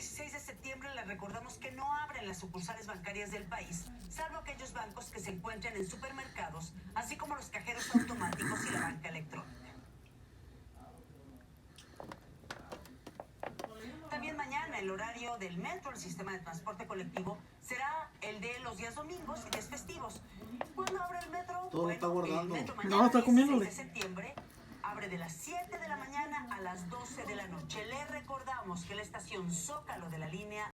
16 de septiembre les recordamos que no abren las sucursales bancarias del país, salvo aquellos bancos que se encuentren en supermercados, así como los cajeros automáticos y la banca electrónica. También mañana el horario del metro, el sistema de transporte colectivo, será el de los días domingos y días festivos. ¿Cuándo abre el metro? Todo está guardando. El metro mañana, No, está 16 comiéndole. de septiembre, abre de las 7 de la mañana a las 12 de la noche. Le recordamos que la estación Zócalo de la línea